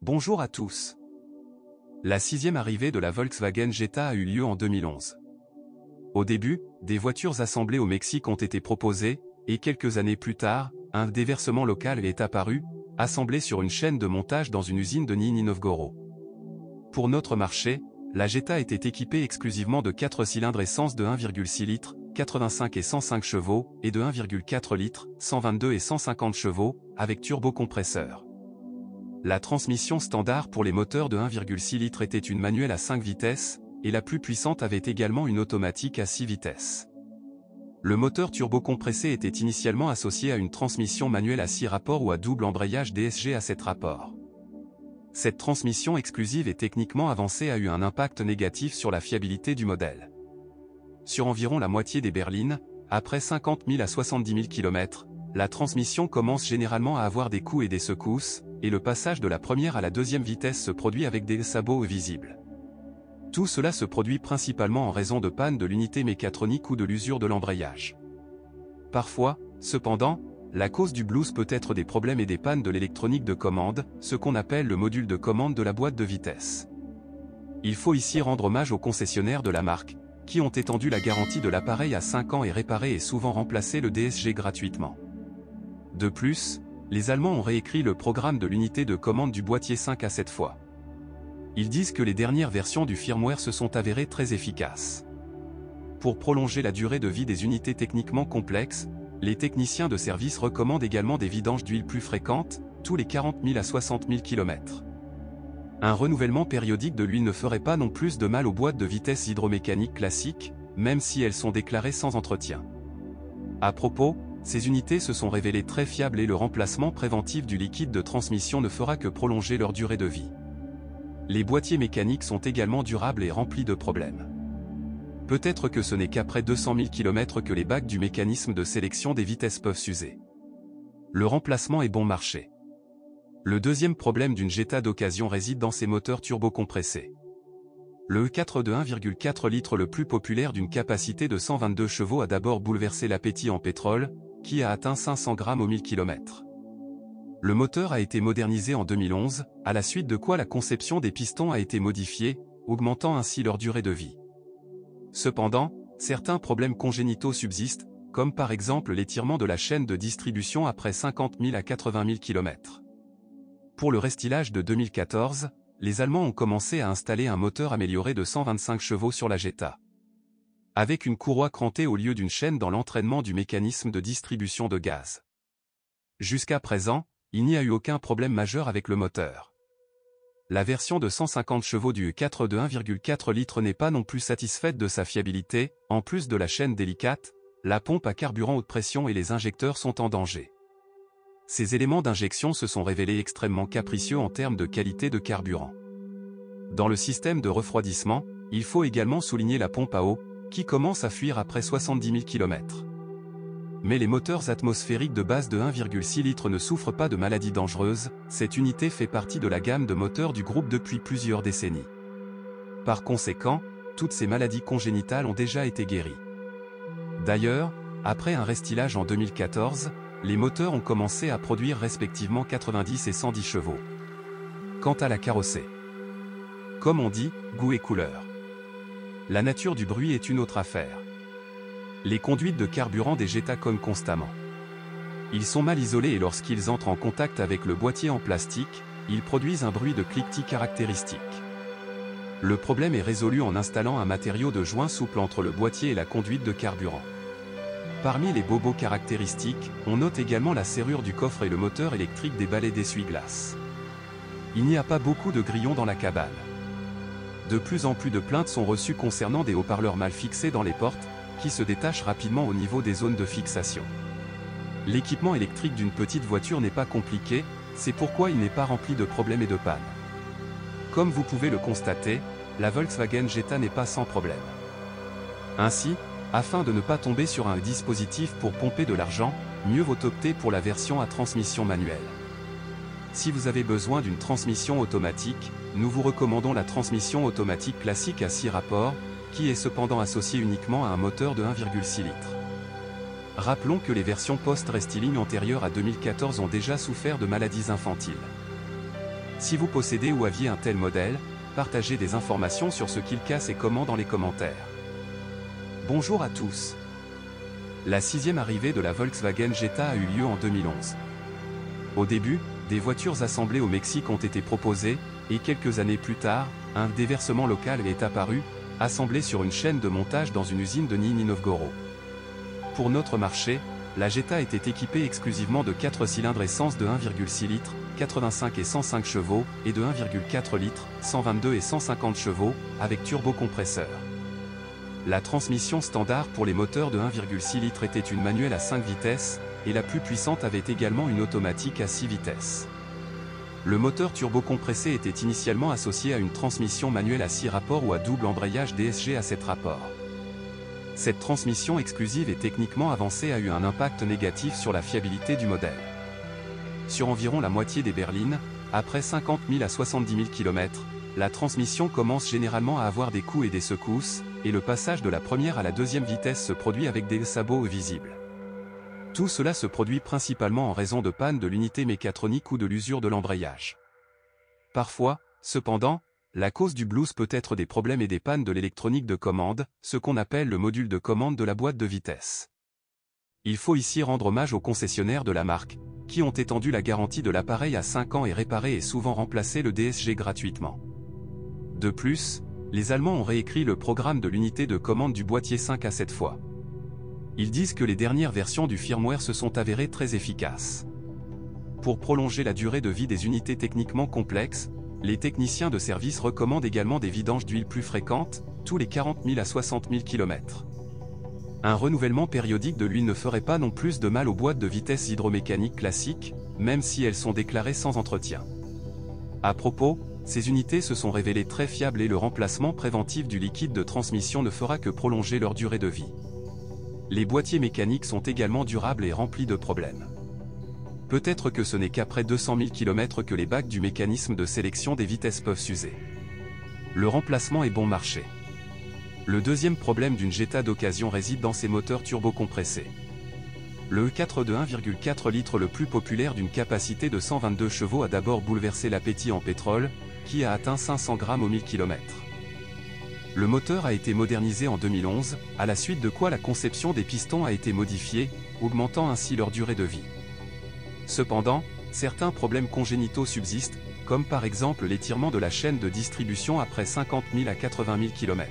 Bonjour à tous. La sixième arrivée de la Volkswagen Jetta a eu lieu en 2011. Au début, des voitures assemblées au Mexique ont été proposées, et quelques années plus tard, un déversement local est apparu, assemblé sur une chaîne de montage dans une usine de Nizhny Novgorod. Pour notre marché, la Jetta était équipée exclusivement de 4 cylindres essence de 1,6 litres, 85 et 105 chevaux, et de 1,4 litres, 122 et 150 chevaux, avec turbocompresseur. La transmission standard pour les moteurs de 1,6 litres était une manuelle à 5 vitesses, et la plus puissante avait également une automatique à 6 vitesses. Le moteur turbocompressé était initialement associé à une transmission manuelle à 6 rapports ou à double embrayage DSG à 7 rapports. Cette transmission exclusive et techniquement avancée a eu un impact négatif sur la fiabilité du modèle. Sur environ la moitié des berlines, après 50 000 à 70 000 km, la transmission commence généralement à avoir des coups et des secousses, et le passage de la première à la deuxième vitesse se produit avec des sabots visibles. Tout cela se produit principalement en raison de panne de l'unité mécatronique ou de l'usure de l'embrayage. Parfois, cependant, la cause du blues peut être des problèmes et des pannes de l'électronique de commande, ce qu'on appelle le module de commande de la boîte de vitesse. Il faut ici rendre hommage aux concessionnaires de la marque, qui ont étendu la garantie de l'appareil à 5 ans et réparé et souvent remplacé le DSG gratuitement. De plus, les Allemands ont réécrit le programme de l'unité de commande du boîtier 5 à 7 fois. Ils disent que les dernières versions du firmware se sont avérées très efficaces. Pour prolonger la durée de vie des unités techniquement complexes, les techniciens de service recommandent également des vidanges d'huile plus fréquentes, tous les 40 000 à 60 000 km. Un renouvellement périodique de l'huile ne ferait pas non plus de mal aux boîtes de vitesse hydromécaniques classiques, même si elles sont déclarées sans entretien. À propos, ces unités se sont révélées très fiables et le remplacement préventif du liquide de transmission ne fera que prolonger leur durée de vie. Les boîtiers mécaniques sont également durables et remplis de problèmes. Peut-être que ce n'est qu'après 200 000 km que les bacs du mécanisme de sélection des vitesses peuvent s'user. Le remplacement est bon marché. Le deuxième problème d'une Jetta d'occasion réside dans ses moteurs turbocompressés. Le E4 de 1,4 litres le plus populaire d'une capacité de 122 chevaux a d'abord bouleversé l'appétit en pétrole, qui a atteint 500 grammes au 1000 km. Le moteur a été modernisé en 2011, à la suite de quoi la conception des pistons a été modifiée, augmentant ainsi leur durée de vie. Cependant, certains problèmes congénitaux subsistent, comme par exemple l'étirement de la chaîne de distribution après 50 000 à 80 000 km. Pour le restylage de 2014, les Allemands ont commencé à installer un moteur amélioré de 125 chevaux sur la Jetta. Avec une courroie crantée au lieu d'une chaîne dans l'entraînement du mécanisme de distribution de gaz. Jusqu'à présent, il n'y a eu aucun problème majeur avec le moteur. La version de 150 chevaux du E4 de 1,4 litres n'est pas non plus satisfaite de sa fiabilité, en plus de la chaîne délicate, la pompe à carburant haute pression et les injecteurs sont en danger. Ces éléments d'injection se sont révélés extrêmement capricieux en termes de qualité de carburant. Dans le système de refroidissement, il faut également souligner la pompe à eau, qui commence à fuir après 70 000 km. Mais les moteurs atmosphériques de base de 1,6 litres ne souffrent pas de maladies dangereuses, cette unité fait partie de la gamme de moteurs du groupe depuis plusieurs décennies. Par conséquent, toutes ces maladies congénitales ont déjà été guéries. D'ailleurs, après un restylage en 2014, les moteurs ont commencé à produire respectivement 90 et 110 chevaux. Quant à la carrosserie, comme on dit, goût et couleur. La nature du bruit est une autre affaire. Les conduites de carburant des Jetta cognent constamment. Ils sont mal isolés et lorsqu'ils entrent en contact avec le boîtier en plastique, ils produisent un bruit de cliquetis caractéristique. Le problème est résolu en installant un matériau de joint souple entre le boîtier et la conduite de carburant. Parmi les bobos caractéristiques, on note également la serrure du coffre et le moteur électrique des balais d'essuie-glace. Il n'y a pas beaucoup de grillons dans la cabane. De plus en plus de plaintes sont reçues concernant des haut-parleurs mal fixés dans les portes, qui se détachent rapidement au niveau des zones de fixation. L'équipement électrique d'une petite voiture n'est pas compliqué, c'est pourquoi il n'est pas rempli de problèmes et de pannes. Comme vous pouvez le constater, la Volkswagen Jetta n'est pas sans problème. Ainsi, afin de ne pas tomber sur un dispositif pour pomper de l'argent, mieux vaut opter pour la version à transmission manuelle. Si vous avez besoin d'une transmission automatique, nous vous recommandons la transmission automatique classique à 6 rapports, qui est cependant associée uniquement à un moteur de 1,6 litres. Rappelons que les versions post-restyling antérieures à 2014 ont déjà souffert de maladies infantiles. Si vous possédez ou aviez un tel modèle, partagez des informations sur ce qu'il casse et comment dans les commentaires. Bonjour à tous. La 6e arrivée de la Volkswagen Jetta a eu lieu en 2011. Au début, des voitures assemblées au Mexique ont été proposées, et quelques années plus tard, un déversement local est apparu, assemblé sur une chaîne de montage dans une usine de Nizhny Novgorod. Pour notre marché, la Jetta était équipée exclusivement de 4 cylindres essence de 1,6 litres, 85 et 105 chevaux, et de 1,4 litres, 122 et 150 chevaux, avec turbocompresseur. La transmission standard pour les moteurs de 1,6 litres était une manuelle à 5 vitesses, et la plus puissante avait également une automatique à 6 vitesses. Le moteur turbocompressé était initialement associé à une transmission manuelle à 6 rapports ou à double embrayage DSG à 7 rapports. Cette transmission exclusive et techniquement avancée a eu un impact négatif sur la fiabilité du modèle. Sur environ la moitié des berlines, après 50 000 à 70 000 km, la transmission commence généralement à avoir des coups et des secousses, et le passage de la première à la deuxième vitesse se produit avec des sabots visibles. Tout cela se produit principalement en raison de panne de l'unité mécatronique ou de l'usure de l'embrayage. Parfois, cependant, la cause du blues peut être des problèmes et des pannes de l'électronique de commande, ce qu'on appelle le module de commande de la boîte de vitesse. Il faut ici rendre hommage aux concessionnaires de la marque, qui ont étendu la garantie de l'appareil à 5 ans et réparé et souvent remplacé le DSG gratuitement. De plus, les Allemands ont réécrit le programme de l'unité de commande du boîtier 5 à 7 fois. Ils disent que les dernières versions du firmware se sont avérées très efficaces. Pour prolonger la durée de vie des unités techniquement complexes, les techniciens de service recommandent également des vidanges d'huile plus fréquentes, tous les 40 000 à 60 000 km. Un renouvellement périodique de l'huile ne ferait pas non plus de mal aux boîtes de vitesse hydromécaniques classiques, même si elles sont déclarées sans entretien. À propos, ces unités se sont révélées très fiables et le remplacement préventif du liquide de transmission ne fera que prolonger leur durée de vie. Les boîtiers mécaniques sont également durables et remplis de problèmes. Peut-être que ce n'est qu'après 200 000 km que les bacs du mécanisme de sélection des vitesses peuvent s'user. Le remplacement est bon marché. Le deuxième problème d'une Jetta d'occasion réside dans ses moteurs turbocompressés. Le E4 de 1,4 litres le plus populaire d'une capacité de 122 chevaux a d'abord bouleversé l'appétit en pétrole, qui a atteint 500 grammes au 1000 km. Le moteur a été modernisé en 2011, à la suite de quoi la conception des pistons a été modifiée, augmentant ainsi leur durée de vie. Cependant, certains problèmes congénitaux subsistent, comme par exemple l'étirement de la chaîne de distribution après 50 000 à 80 000 km.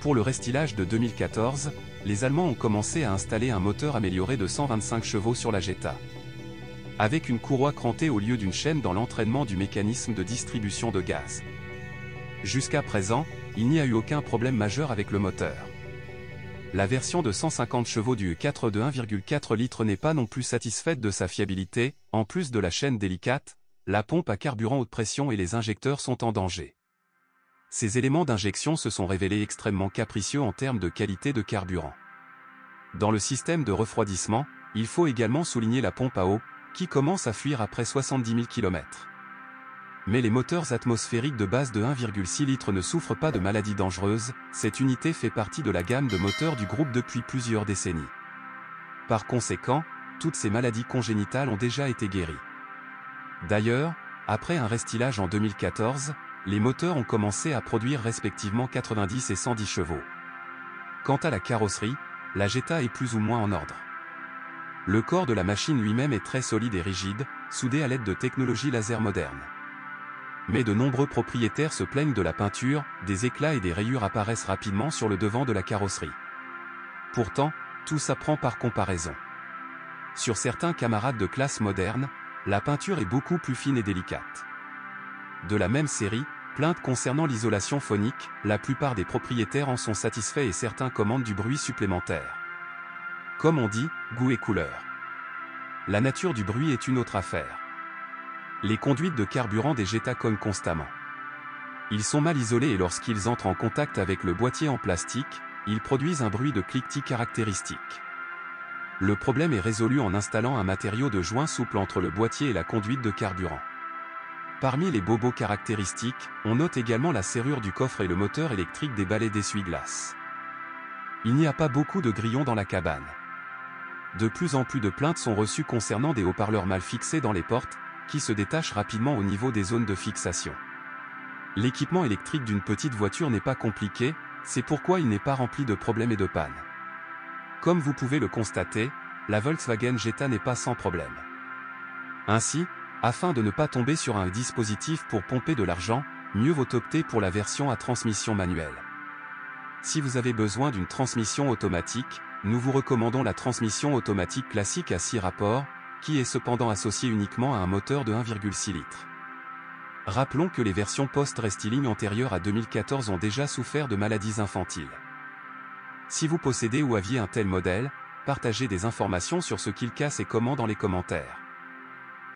Pour le restylage de 2014, les Allemands ont commencé à installer un moteur amélioré de 125 chevaux sur la Jetta. Avec une courroie crantée au lieu d'une chaîne dans l'entraînement du mécanisme de distribution de gaz. Jusqu'à présent, il n'y a eu aucun problème majeur avec le moteur. La version de 150 chevaux du E4 de 1,4 litres n'est pas non plus satisfaite de sa fiabilité, en plus de la chaîne délicate, la pompe à carburant haute pression et les injecteurs sont en danger. Ces éléments d'injection se sont révélés extrêmement capricieux en termes de qualité de carburant. Dans le système de refroidissement, il faut également souligner la pompe à eau, qui commence à fuir après 70 000 km. Mais les moteurs atmosphériques de base de 1,6 litres ne souffrent pas de maladies dangereuses, cette unité fait partie de la gamme de moteurs du groupe depuis plusieurs décennies. Par conséquent, toutes ces maladies congénitales ont déjà été guéries. D'ailleurs, après un restylage en 2014, les moteurs ont commencé à produire respectivement 90 et 110 chevaux. Quant à la carrosserie, la Jetta est plus ou moins en ordre. Le corps de la machine lui-même est très solide et rigide, soudé à l'aide de technologies laser modernes. Mais de nombreux propriétaires se plaignent de la peinture, des éclats et des rayures apparaissent rapidement sur le devant de la carrosserie. Pourtant, tout s'apprend par comparaison. Sur certains camarades de classe moderne, la peinture est beaucoup plus fine et délicate. De la même série, plaintes concernant l'isolation phonique, la plupart des propriétaires en sont satisfaits et certains commandent du bruit supplémentaire. Comme on dit, goût et couleur. La nature du bruit est une autre affaire. Les conduites de carburant des Jetta cognent constamment. Ils sont mal isolés et lorsqu'ils entrent en contact avec le boîtier en plastique, ils produisent un bruit de cliquetis caractéristique. Le problème est résolu en installant un matériau de joint souple entre le boîtier et la conduite de carburant. Parmi les bobos caractéristiques, on note également la serrure du coffre et le moteur électrique des balais d'essuie-glace. Il n'y a pas beaucoup de grillons dans la cabane. De plus en plus de plaintes sont reçues concernant des haut-parleurs mal fixés dans les portes, qui se détache rapidement au niveau des zones de fixation. L'équipement électrique d'une petite voiture n'est pas compliqué, c'est pourquoi il n'est pas rempli de problèmes et de pannes. Comme vous pouvez le constater, la Volkswagen Jetta n'est pas sans problème. Ainsi, afin de ne pas tomber sur un dispositif pour pomper de l'argent, mieux vaut opter pour la version à transmission manuelle. Si vous avez besoin d'une transmission automatique, nous vous recommandons la transmission automatique classique à 6 rapports, qui est cependant associée uniquement à un moteur de 1,6 litres. Rappelons que les versions post-restyling antérieures à 2014 ont déjà souffert de maladies infantiles. Si vous possédez ou aviez un tel modèle, partagez des informations sur ce qu'il casse et comment dans les commentaires.